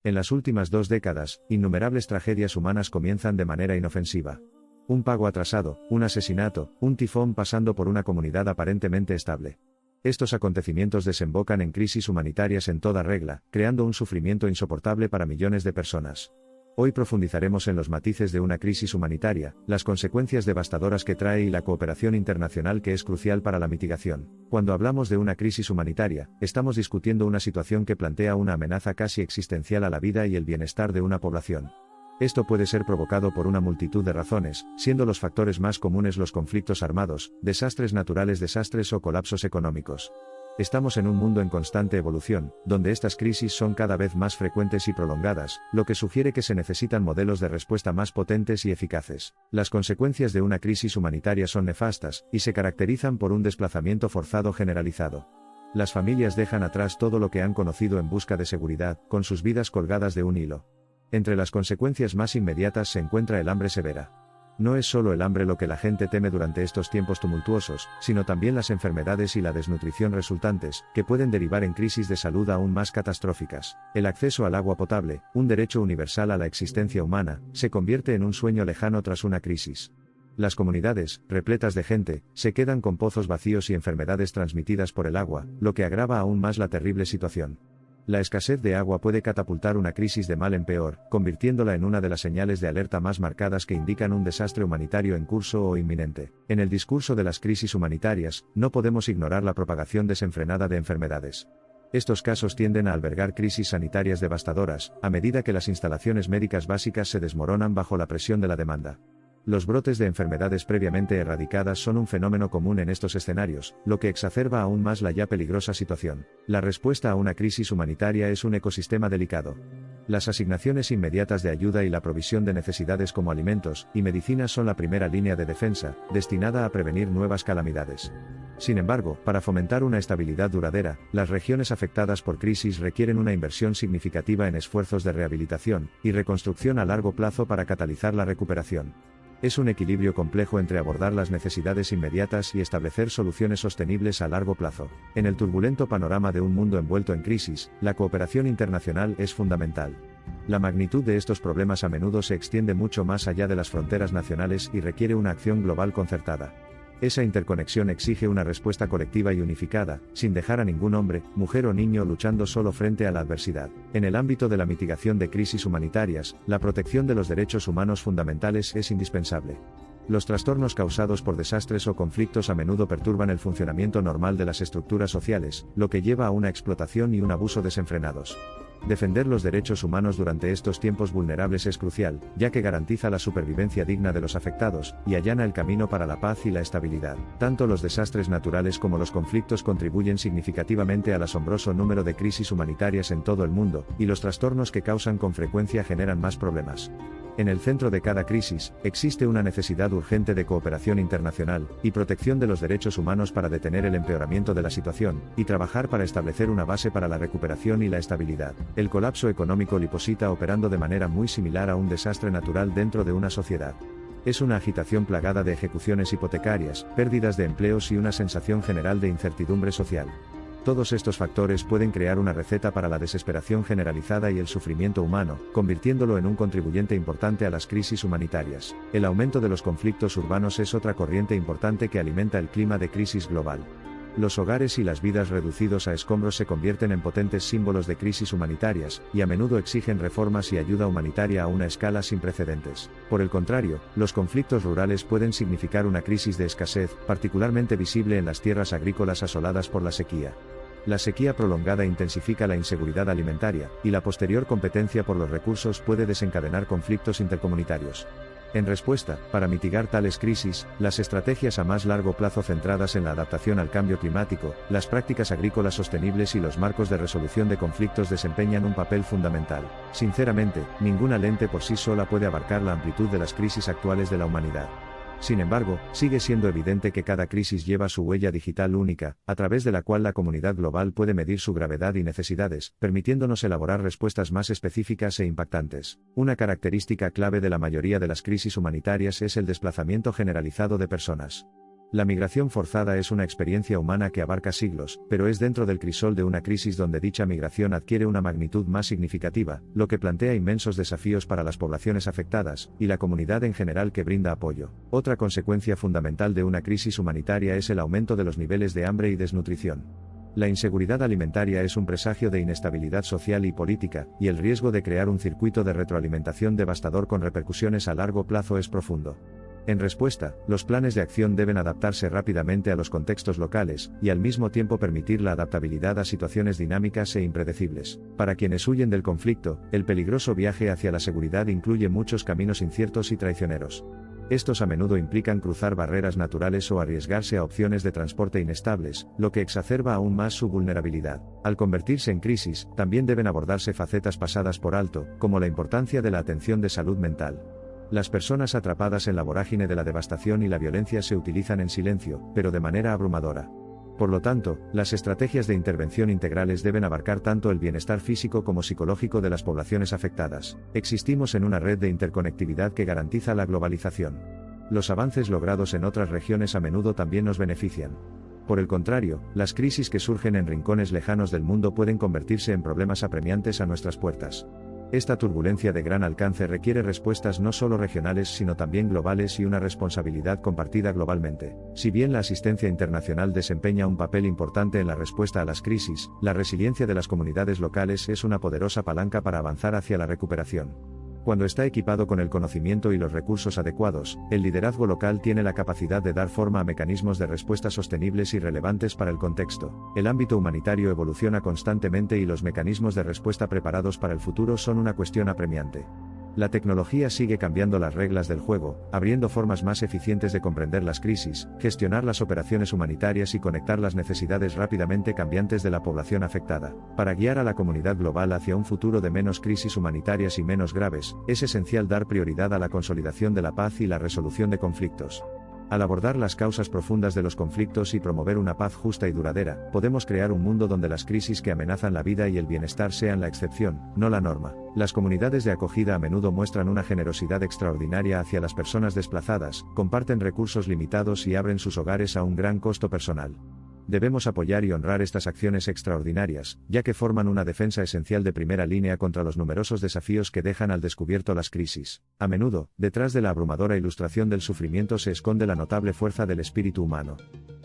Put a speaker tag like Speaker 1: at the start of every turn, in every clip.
Speaker 1: En las últimas 2 décadas, innumerables tragedias humanas comienzan de manera inofensiva. Un pago atrasado, un asesinato, un tifón pasando por una comunidad aparentemente estable. Estos acontecimientos desembocan en crisis humanitarias en toda regla, creando un sufrimiento insoportable para millones de personas. Hoy profundizaremos en los matices de una crisis humanitaria, las consecuencias devastadoras que trae y la cooperación internacional que es crucial para la mitigación. Cuando hablamos de una crisis humanitaria, estamos discutiendo una situación que plantea una amenaza casi existencial a la vida y el bienestar de una población. Esto puede ser provocado por una multitud de razones, siendo los factores más comunes los conflictos armados, desastres naturales, desastres o colapsos económicos. Estamos en un mundo en constante evolución, donde estas crisis son cada vez más frecuentes y prolongadas, lo que sugiere que se necesitan modelos de respuesta más potentes y eficaces. Las consecuencias de una crisis humanitaria son nefastas, y se caracterizan por un desplazamiento forzado generalizado. Las familias dejan atrás todo lo que han conocido en busca de seguridad, con sus vidas colgadas de un hilo. Entre las consecuencias más inmediatas se encuentra el hambre severa. No es solo el hambre lo que la gente teme durante estos tiempos tumultuosos, sino también las enfermedades y la desnutrición resultantes, que pueden derivar en crisis de salud aún más catastróficas. El acceso al agua potable, un derecho universal a la existencia humana, se convierte en un sueño lejano tras una crisis. Las comunidades, repletas de gente, se quedan con pozos vacíos y enfermedades transmitidas por el agua, lo que agrava aún más la terrible situación. La escasez de agua puede catapultar una crisis de mal en peor, convirtiéndola en una de las señales de alerta más marcadas que indican un desastre humanitario en curso o inminente. En el discurso de las crisis humanitarias, no podemos ignorar la propagación desenfrenada de enfermedades. Estos casos tienden a albergar crisis sanitarias devastadoras, a medida que las instalaciones médicas básicas se desmoronan bajo la presión de la demanda. Los brotes de enfermedades previamente erradicadas son un fenómeno común en estos escenarios, lo que exacerba aún más la ya peligrosa situación. La respuesta a una crisis humanitaria es un ecosistema delicado. Las asignaciones inmediatas de ayuda y la provisión de necesidades como alimentos y medicinas son la primera línea de defensa, destinada a prevenir nuevas calamidades. Sin embargo, para fomentar una estabilidad duradera, las regiones afectadas por crisis requieren una inversión significativa en esfuerzos de rehabilitación y reconstrucción a largo plazo para catalizar la recuperación. Es un equilibrio complejo entre abordar las necesidades inmediatas y establecer soluciones sostenibles a largo plazo. En el turbulento panorama de un mundo envuelto en crisis, la cooperación internacional es fundamental. La magnitud de estos problemas a menudo se extiende mucho más allá de las fronteras nacionales y requiere una acción global concertada. Esa interconexión exige una respuesta colectiva y unificada, sin dejar a ningún hombre, mujer o niño luchando solo frente a la adversidad. En el ámbito de la mitigación de crisis humanitarias, la protección de los derechos humanos fundamentales es indispensable. Los trastornos causados por desastres o conflictos a menudo perturban el funcionamiento normal de las estructuras sociales, lo que lleva a una explotación y un abuso desenfrenados. Defender los derechos humanos durante estos tiempos vulnerables es crucial, ya que garantiza la supervivencia digna de los afectados, y allana el camino para la paz y la estabilidad. Tanto los desastres naturales como los conflictos contribuyen significativamente al asombroso número de crisis humanitarias en todo el mundo, y los trastornos que causan con frecuencia generan más problemas. En el centro de cada crisis, existe una necesidad urgente de cooperación internacional y protección de los derechos humanos para detener el empeoramiento de la situación, y trabajar para establecer una base para la recuperación y la estabilidad. El colapso económico liposita operando de manera muy similar a un desastre natural dentro de una sociedad. Es una agitación plagada de ejecuciones hipotecarias, pérdidas de empleos y una sensación general de incertidumbre social. Todos estos factores pueden crear una receta para la desesperación generalizada y el sufrimiento humano, convirtiéndolo en un contribuyente importante a las crisis humanitarias. El aumento de los conflictos urbanos es otra corriente importante que alimenta el clima de crisis global. Los hogares y las vidas reducidos a escombros se convierten en potentes símbolos de crisis humanitarias, y a menudo exigen reformas y ayuda humanitaria a una escala sin precedentes. Por el contrario, los conflictos rurales pueden significar una crisis de escasez, particularmente visible en las tierras agrícolas asoladas por la sequía. La sequía prolongada intensifica la inseguridad alimentaria, y la posterior competencia por los recursos puede desencadenar conflictos intercomunitarios. En respuesta, para mitigar tales crisis, las estrategias a más largo plazo centradas en la adaptación al cambio climático, las prácticas agrícolas sostenibles y los marcos de resolución de conflictos desempeñan un papel fundamental. Sinceramente, ninguna lente por sí sola puede abarcar la amplitud de las crisis actuales de la humanidad. Sin embargo, sigue siendo evidente que cada crisis lleva su huella digital única, a través de la cual la comunidad global puede medir su gravedad y necesidades, permitiéndonos elaborar respuestas más específicas e impactantes. Una característica clave de la mayoría de las crisis humanitarias es el desplazamiento generalizado de personas. La migración forzada es una experiencia humana que abarca siglos, pero es dentro del crisol de una crisis donde dicha migración adquiere una magnitud más significativa, lo que plantea inmensos desafíos para las poblaciones afectadas, y la comunidad en general que brinda apoyo. Otra consecuencia fundamental de una crisis humanitaria es el aumento de los niveles de hambre y desnutrición. La inseguridad alimentaria es un presagio de inestabilidad social y política, y el riesgo de crear un circuito de retroalimentación devastador con repercusiones a largo plazo es profundo. En respuesta, los planes de acción deben adaptarse rápidamente a los contextos locales, y al mismo tiempo permitir la adaptabilidad a situaciones dinámicas e impredecibles. Para quienes huyen del conflicto, el peligroso viaje hacia la seguridad incluye muchos caminos inciertos y traicioneros. Estos a menudo implican cruzar barreras naturales o arriesgarse a opciones de transporte inestables, lo que exacerba aún más su vulnerabilidad. Al convertirse en crisis, también deben abordarse facetas pasadas por alto, como la importancia de la atención de salud mental. Las personas atrapadas en la vorágine de la devastación y la violencia se utilizan en silencio, pero de manera abrumadora. Por lo tanto, las estrategias de intervención integrales deben abarcar tanto el bienestar físico como psicológico de las poblaciones afectadas. Existimos en una red de interconectividad que garantiza la globalización. Los avances logrados en otras regiones a menudo también nos benefician. Por el contrario, las crisis que surgen en rincones lejanos del mundo pueden convertirse en problemas apremiantes a nuestras puertas. Esta turbulencia de gran alcance requiere respuestas no solo regionales sino también globales y una responsabilidad compartida globalmente. Si bien la asistencia internacional desempeña un papel importante en la respuesta a las crisis, la resiliencia de las comunidades locales es una poderosa palanca para avanzar hacia la recuperación. Cuando está equipado con el conocimiento y los recursos adecuados, el liderazgo local tiene la capacidad de dar forma a mecanismos de respuesta sostenibles y relevantes para el contexto. El ámbito humanitario evoluciona constantemente y los mecanismos de respuesta preparados para el futuro son una cuestión apremiante. La tecnología sigue cambiando las reglas del juego, abriendo formas más eficientes de comprender las crisis, gestionar las operaciones humanitarias y conectar las necesidades rápidamente cambiantes de la población afectada. Para guiar a la comunidad global hacia un futuro de menos crisis humanitarias y menos graves, es esencial dar prioridad a la consolidación de la paz y la resolución de conflictos. Al abordar las causas profundas de los conflictos y promover una paz justa y duradera, podemos crear un mundo donde las crisis que amenazan la vida y el bienestar sean la excepción, no la norma. Las comunidades de acogida a menudo muestran una generosidad extraordinaria hacia las personas desplazadas, comparten recursos limitados y abren sus hogares a un gran costo personal. Debemos apoyar y honrar estas acciones extraordinarias, ya que forman una defensa esencial de primera línea contra los numerosos desafíos que dejan al descubierto las crisis. A menudo, detrás de la abrumadora ilustración del sufrimiento se esconde la notable fuerza del espíritu humano.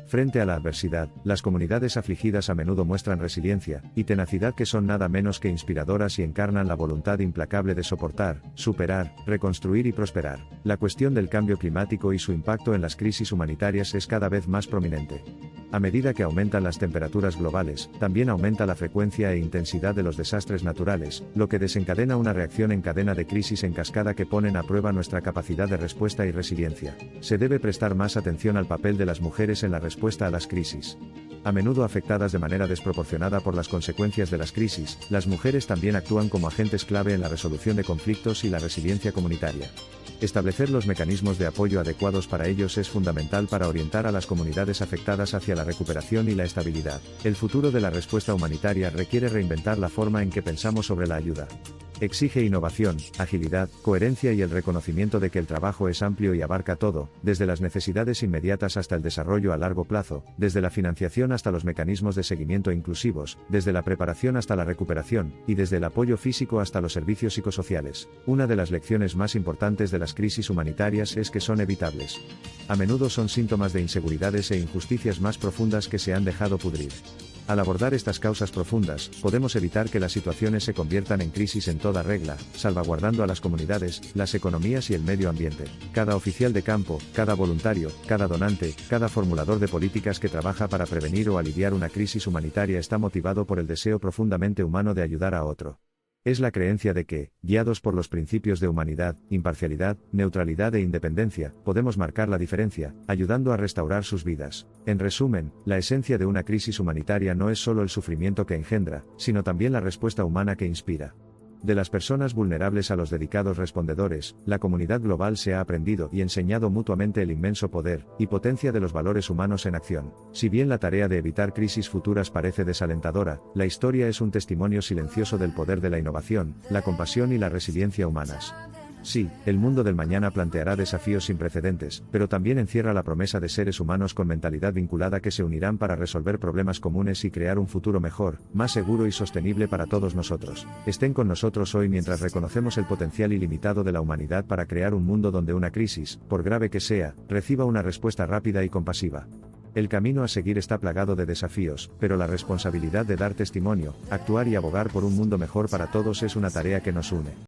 Speaker 1: Frente a la adversidad, las comunidades afligidas a menudo muestran resiliencia y tenacidad que son nada menos que inspiradoras y encarnan la voluntad implacable de soportar, superar, reconstruir y prosperar. La cuestión del cambio climático y su impacto en las crisis humanitarias es cada vez más prominente. A medida que aumentan las temperaturas globales, también aumenta la frecuencia e intensidad de los desastres naturales, lo que desencadena una reacción en cadena de crisis en cascada que ponen a prueba nuestra capacidad de respuesta y resiliencia. Se debe prestar más atención al papel de las mujeres en la respuesta a las crisis. A menudo afectadas de manera desproporcionada por las consecuencias de las crisis, las mujeres también actúan como agentes clave en la resolución de conflictos y la resiliencia comunitaria. Establecer los mecanismos de apoyo adecuados para ellos es fundamental para orientar a las comunidades afectadas hacia la recuperación y la estabilidad. El futuro de la respuesta humanitaria requiere reinventar la forma en que pensamos sobre la ayuda. Exige innovación, agilidad, coherencia y el reconocimiento de que el trabajo es amplio y abarca todo, desde las necesidades inmediatas hasta el desarrollo a largo plazo, desde la financiación hasta los mecanismos de seguimiento inclusivos, desde la preparación hasta la recuperación, y desde el apoyo físico hasta los servicios psicosociales. Una de las lecciones más importantes de las crisis humanitarias es que son evitables. A menudo son síntomas de inseguridades e injusticias más profundas que se han dejado pudrir. Al abordar estas causas profundas, podemos evitar que las situaciones se conviertan en crisis en toda regla, salvaguardando a las comunidades, las economías y el medio ambiente. Cada oficial de campo, cada voluntario, cada donante, cada formulador de políticas que trabaja para prevenir o aliviar una crisis humanitaria está motivado por el deseo profundamente humano de ayudar a otro. Es la creencia de que, guiados por los principios de humanidad, imparcialidad, neutralidad e independencia, podemos marcar la diferencia, ayudando a restaurar sus vidas. En resumen, la esencia de una crisis humanitaria no es solo el sufrimiento que engendra, sino también la respuesta humana que inspira. De las personas vulnerables a los dedicados respondedores, la comunidad global se ha aprendido y enseñado mutuamente el inmenso poder y potencia de los valores humanos en acción. Si bien la tarea de evitar crisis futuras parece desalentadora, la historia es un testimonio silencioso del poder de la innovación, la compasión y la resiliencia humanas. Sí, el mundo del mañana planteará desafíos sin precedentes, pero también encierra la promesa de seres humanos con mentalidad vinculada que se unirán para resolver problemas comunes y crear un futuro mejor, más seguro y sostenible para todos nosotros. Estén con nosotros hoy mientras reconocemos el potencial ilimitado de la humanidad para crear un mundo donde una crisis, por grave que sea, reciba una respuesta rápida y compasiva. El camino a seguir está plagado de desafíos, pero la responsabilidad de dar testimonio, actuar y abogar por un mundo mejor para todos es una tarea que nos une.